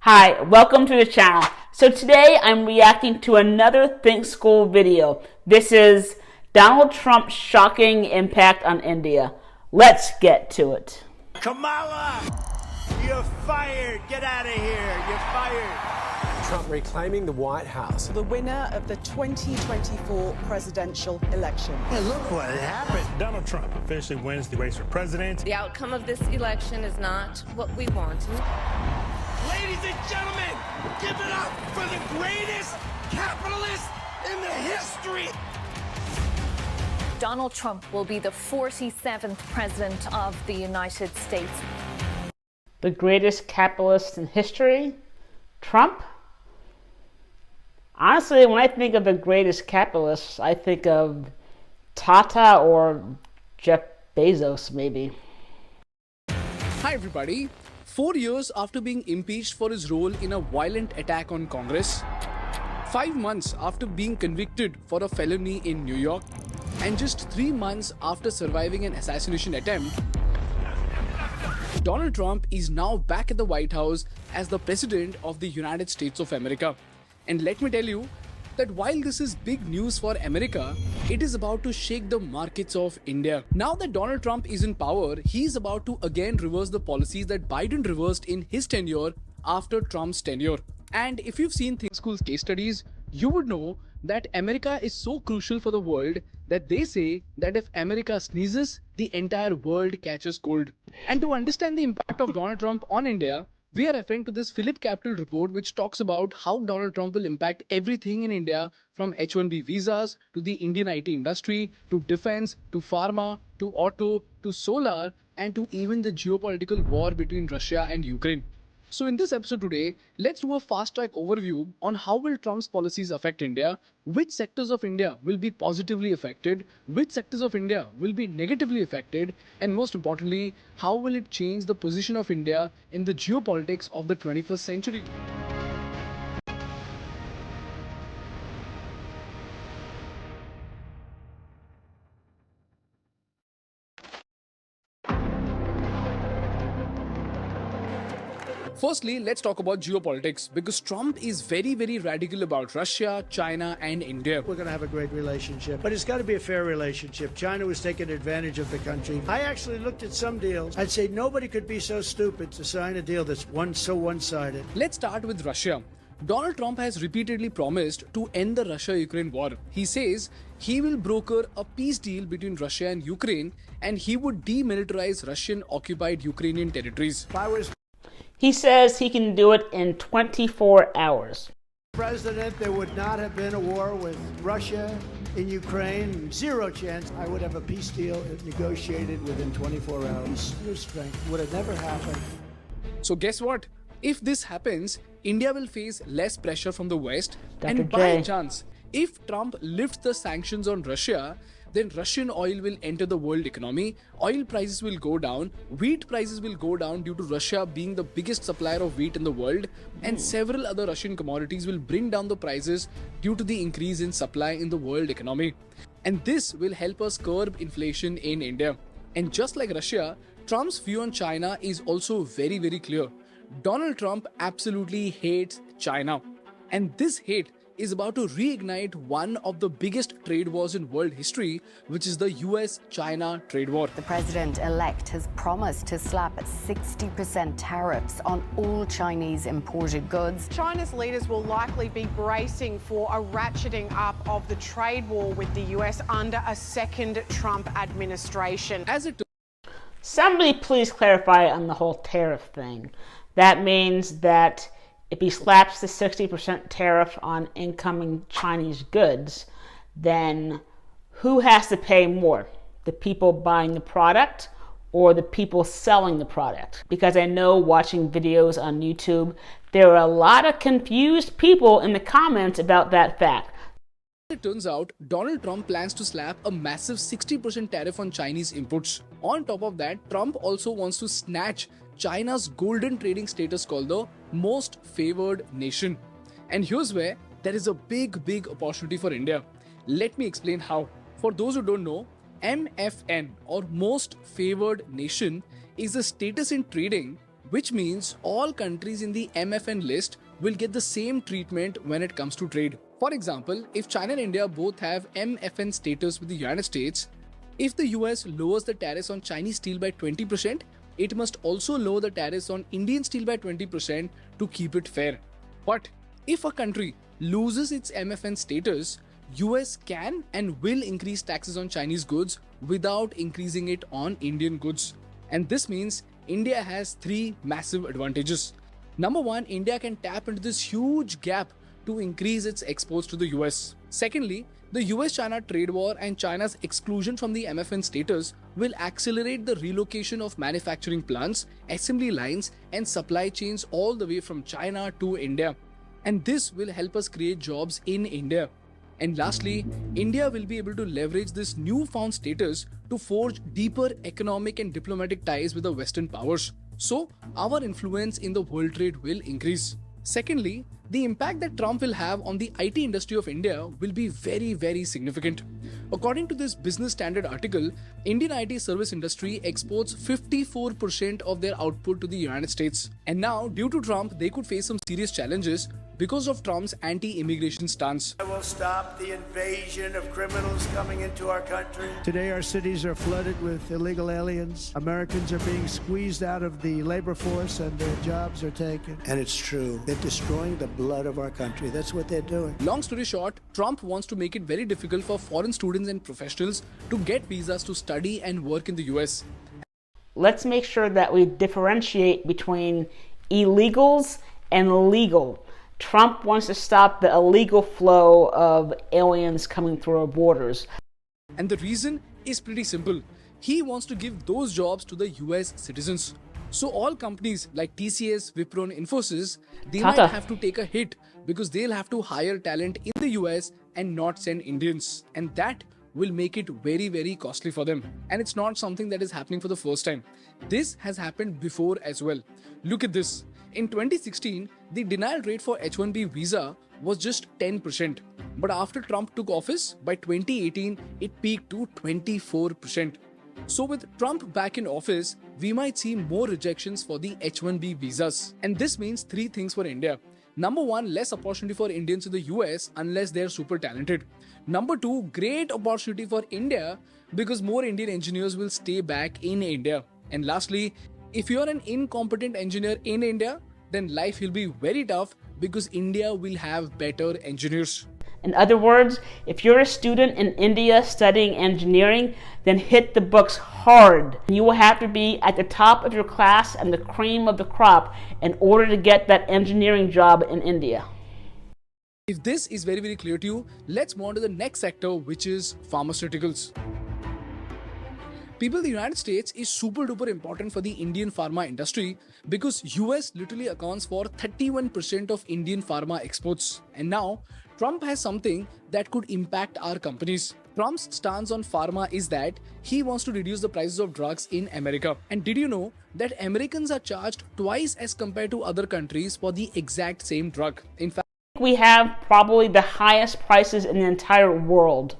Hi, welcome to the channel. So today I'm reacting to another Think School video. This is Donald Trump's shocking impact on India. Let's get to it. Kamala, you're fired. Get out of here. You're fired. Trump reclaiming the White House. The winner of the 2024 presidential election. Hey, look what happened. Donald Trump officially wins the race for president. The outcome of this election is not what we wanted. Ladies and gentlemen, give it up for the greatest capitalist in the history. Donald Trump will be the 47th president of the United States. The greatest capitalist in history? Trump? Honestly, when I think of the greatest capitalists, I think of Tata or Jeff Bezos, maybe. Hi everybody. 4 years after being impeached for his role in a violent attack on Congress, 5 months after being convicted for a felony in New York, and just 3 months after surviving an assassination attempt, Donald Trump is now back at the White House as the President of the United States of America. And let me tell you that while this is big news for America, it is about to shake the markets of India. Now that Donald Trump is in power, he is about to again reverse the policies that Biden reversed in his tenure after Trump's tenure. And if you've seen thinkschool's case studies, you would know that America is so crucial for the world that they say that if America sneezes, the entire world catches cold. And to understand the impact of Donald Trump on India, we are referring to this Philip Capital report, which talks about how Donald Trump will impact everything in India, from H-1B visas to the Indian IT industry, to defense, to pharma, to auto, to solar, and to even the geopolitical war between Russia and Ukraine. So in this episode today, let's do a fast-track overview on how will Trump's policies affect India, which sectors of India will be positively affected, which sectors of India will be negatively affected, and most importantly, how will it change the position of India in the geopolitics of the 21st century. Firstly, let's talk about geopolitics, because Trump is very radical about Russia, China and India. We're going to have a great relationship, but it's got to be a fair relationship. China was taking advantage of the country. I actually looked at some deals. I'd say nobody could be so stupid to sign a deal that's so one-sided. Let's start with Russia. Donald Trump has repeatedly promised to end the Russia-Ukraine war. He says he will broker a peace deal between Russia and Ukraine, and he would demilitarize Russian-occupied Ukrainian territories. If I was He says he can do it in 24 hours. president, there would not have been a war with Russia in Ukraine. Zero chance. I would have a peace deal negotiated within 24 hours. Your strength would have never happened. So guess what? If this happens, India will face less pressure from the West. Dr. And by J. chance, if Trump lifts the sanctions on Russia, then Russian oil will enter the world economy, oil prices will go down, wheat prices will go down due to Russia being the biggest supplier of wheat in the world, and several other Russian commodities will bring down the prices due to the increase in supply in the world economy. And this will help us curb inflation in India. And just like Russia, Trump's view on China is also very clear. Donald Trump absolutely hates China. And this hate is about to reignite one of the biggest trade wars in world history, which is the US-China trade war. The president-elect has promised to slap 60% tariffs on all Chinese imported goods. China's leaders will likely be bracing for a ratcheting up of the trade war with the US under a second Trump administration. As it Somebody please clarify on the whole tariff thing. That means that if he slaps the 60% tariff on incoming Chinese goods, then who has to pay more? The people buying the product or the people selling the product? Because I know watching videos on YouTube, there are a lot of confused people in the comments about that fact. It turns out, Donald Trump plans to slap a massive 60% tariff on Chinese imports. On top of that, Trump also wants to snatch China's golden trading status called the most favored nation. And here's where there is a big opportunity for India. Let me explain how. For those who don't know, MFN or most favored nation is a status in trading which means all countries in the MFN list will get the same treatment when it comes to trade. For example, if China and India both have MFN status with the United States, if the US lowers the tariffs on Chinese steel by 20%, it must also lower the tariffs on Indian steel by 20% to keep it fair. But if a country loses its MFN status, US can and will increase taxes on Chinese goods without increasing it on Indian goods. And this means India has three massive advantages. Number one, India can tap into this huge gap to increase its exports to the US. Secondly, the US-China trade war and China's exclusion from the MFN status will accelerate the relocation of manufacturing plants, assembly lines, and supply chains all the way from China to India. And this will help us create jobs in India. And lastly, India will be able to leverage this newfound status to forge deeper economic and diplomatic ties with the Western powers. So, our influence in the world trade will increase. Secondly, the impact that Trump will have on the IT industry of India will be very, very significant. According to this Business Standard article, Indian IT service industry exports 54% of their output to the United States. And now, due to Trump, they could face some serious challenges because of Trump's anti-immigration stance. I will stop the invasion of criminals coming into our country. Today our cities are flooded with illegal aliens. Americans are being squeezed out of the labor force and their jobs are taken. And it's true. They're destroying the blood of our country. That's what they're doing. Long story short, Trump wants to make it very difficult for foreign students and professionals to get visas to study and work in the US. Let's make sure that we differentiate between illegals and legal. Trump wants to stop the illegal flow of aliens coming through our borders. And the reason is pretty simple. He wants to give those jobs to the US citizens. So all companies like TCS, Wipro and Infosys, they might have to take a hit because they'll have to hire talent in the US and not send Indians. And that will make it very, very costly for them. And it's not something that is happening for the first time. This has happened before as well. Look at this. In 2016, the denial rate for H-1B visa was just 10%. But after Trump took office, by 2018, it peaked to 24%. So with Trump back in office, we might see more rejections for the H-1B visas. And this means three things for India. Number one, less opportunity for Indians in the US unless they're super talented. Number two, great opportunity for India because more Indian engineers will stay back in India. And lastly, if you're an incompetent engineer in India, then life will be very tough because India will have better engineers. In other words, if you're a student in India studying engineering, then hit the books hard. You will have to be at the top of your class and the cream of the crop in order to get that engineering job in India. If this is very, very clear to you, let's move on to the next sector, which is pharmaceuticals. People, the United States is super duper important for the Indian pharma industry because US literally accounts for 31% of Indian pharma exports. And now, Trump has something that could impact our companies. Trump's stance on pharma is that he wants to reduce the prices of drugs in America. And did you know that Americans are charged twice as compared to other countries for the exact same drug? In fact, we have probably the highest prices in the entire world.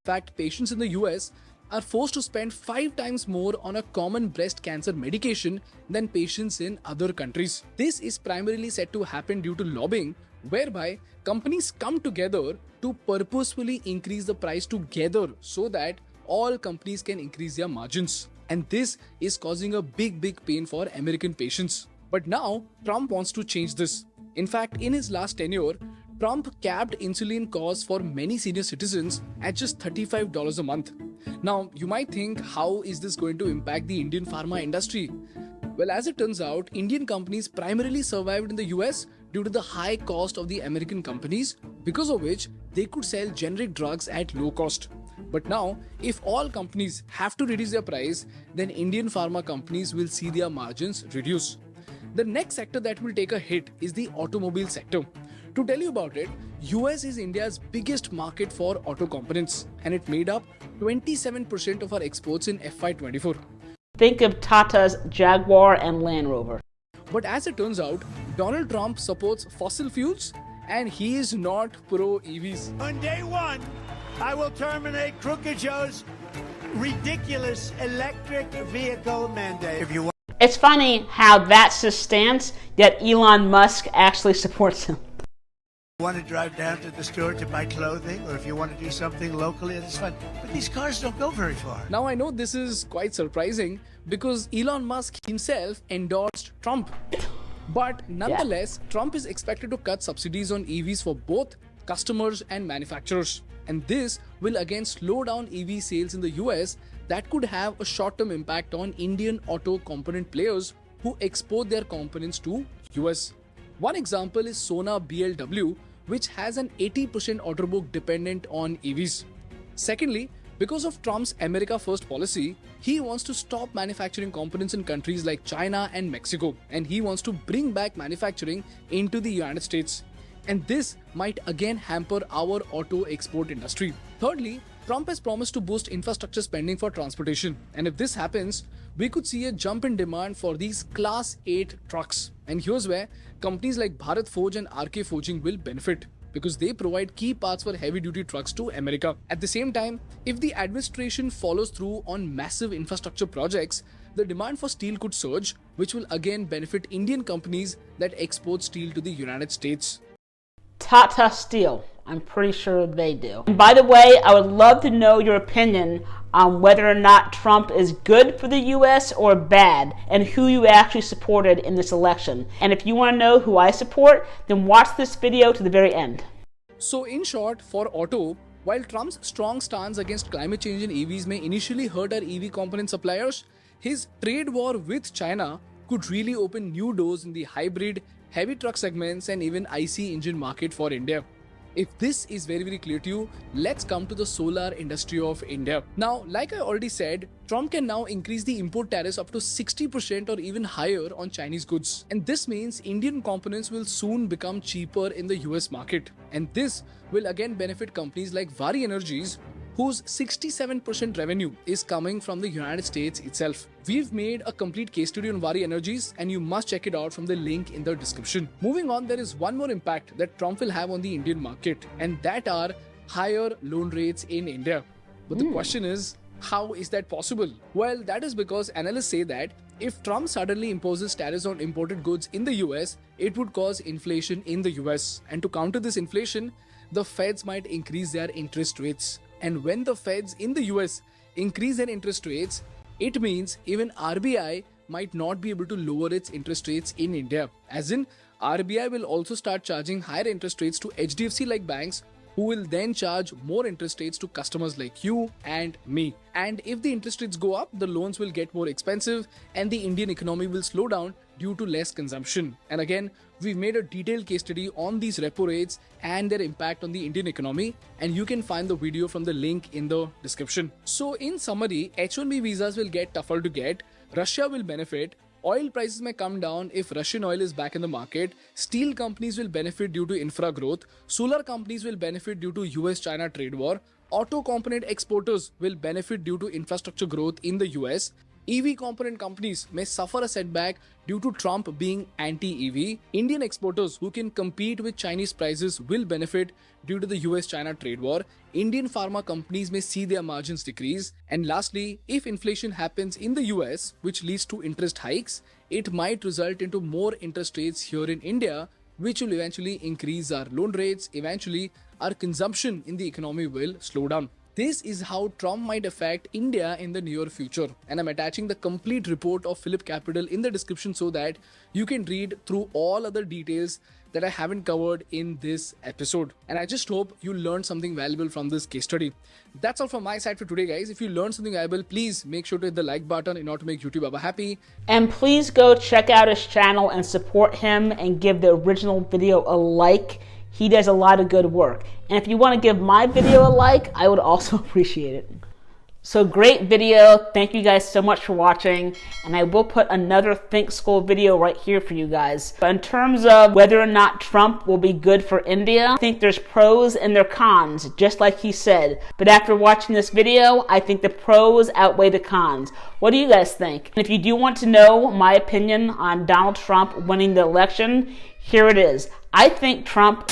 In fact, patients in the US are forced to spend 5 times more on a common breast cancer medication than patients in other countries. This is primarily said to happen due to lobbying, whereby companies come together to purposefully increase the price together so that all companies can increase their margins. And this is causing a big pain for American patients. But now, Trump wants to change this. In fact, in his last tenure, Trump capped insulin costs for many senior citizens at just $35 a month. Now, you might think, how is this going to impact the Indian pharma industry? Well, as it turns out, Indian companies primarily survived in the US due to the high cost of the American companies, because of which they could sell generic drugs at low cost. But now, if all companies have to reduce their price, then Indian pharma companies will see their margins reduce. The next sector that will take a hit is the automobile sector. To tell you about it, US is India's biggest market for auto components and it made up 27% of our exports in FY24. Think of Tata's Jaguar and Land Rover. But as it turns out, Donald Trump supports fossil fuels and he is not pro EVs. On day one, I will terminate Crooked Joe's ridiculous electric vehicle mandate. If you It's funny how that's his stance, yet Elon Musk actually supports him. You want to drive down to the store to buy clothing, or if you want to do something locally, it's fun. But these cars don't go very far. Now I know this is quite surprising because Elon Musk himself endorsed Trump. But nonetheless, Trump is expected to cut subsidies on EVs for both customers and manufacturers. And this will again slow down EV sales in the US that could have a short-term impact on Indian auto component players who export their components to US. One example is Soan BLW, which has an 80% order book dependent on EVs. Secondly, because of Trump's America First policy, he wants to stop manufacturing components in countries like China and Mexico, and he wants to bring back manufacturing into the United States. And this might again hamper our auto export industry. Thirdly, Trump has promised to boost infrastructure spending for transportation. And if this happens, we could see a jump in demand for these Class 8 trucks. And here's where companies like Bharat Forge and RK Forging will benefit, because they provide key parts for heavy-duty trucks to America. At the same time, if the administration follows through on massive infrastructure projects, the demand for steel could surge, which will again benefit Indian companies that export steel to the United States. Tata Steel. I'm pretty sure they do. And by the way, I would love to know your opinion on whether or not Trump is good for the US or bad, and who you actually supported in this election. And if you want to know who I support, then watch this video to the very end. So in short, for auto, while Trump's strong stance against climate change in EVs may initially hurt our EV component suppliers, his trade war with China could really open new doors in the hybrid, heavy truck segments and even IC engine market for India. If this is very clear to you, let's come to the solar industry of India. Now, like I already said, Trump can now increase the import tariffs up to 60% or even higher on Chinese goods. And this means Indian components will soon become cheaper in the US market. And this will again benefit companies like Vari Energies, whose 67% revenue is coming from the United States itself. We've made a complete case study on Vari Energies and you must check it out from the link in the description. Moving on, there is one more impact that Trump will have on the Indian market, and that are higher loan rates in India. But the question is, how is that possible? Well, that is because analysts say that if Trump suddenly imposes tariffs on imported goods in the US, it would cause inflation in the US. And to counter this inflation, the Feds might increase their interest rates. And when the Feds in the US increase their interest rates, it means even RBI might not be able to lower its interest rates in India. As in, RBI will also start charging higher interest rates to HDFC-like banks, who will then charge more interest rates to customers like you and me. And if the interest rates go up, the loans will get more expensive and the Indian economy will slow down due to less consumption. And again, we've made a detailed case study on these repo rates and their impact on the Indian economy, and you can find the video from the link in the description. So in summary, H-1B visas will get tougher to get, Russia will benefit, oil prices may come down if Russian oil is back in the market, steel companies will benefit due to infra growth, solar companies will benefit due to US-China trade war, auto component exporters will benefit due to infrastructure growth in the US, EV component companies may suffer a setback due to Trump being anti-EV. Indian exporters who can compete with Chinese prices will benefit due to the US-China trade war. Indian pharma companies may see their margins decrease. And lastly, if inflation happens in the US, which leads to interest hikes, it might result into more interest rates here in India, which will eventually increase our loan rates. Eventually, our consumption in the economy will slow down. This is how Trump might affect India in the near future. And I'm attaching the complete report of Phillip Capital in the description so that you can read through all other details that I haven't covered in this episode. And I just hope you learned something valuable from this case study. That's all from my side for today, guys. If you learned something valuable, please make sure to hit the like button in order to make YouTube Baba happy. And please go check out his channel and support him and give the original video a like. He does a lot of good work. And if you want to give my video a like, I would also appreciate it. So great video. Thank you guys so much for watching. And I will put another Think School video right here for you guys. But in terms of whether or not Trump will be good for India, I think there's pros and there's cons, just like he said. But after watching this video, I think the pros outweigh the cons. What do you guys think? And if you do want to know my opinion on Donald Trump winning the election, here it is. I think Trump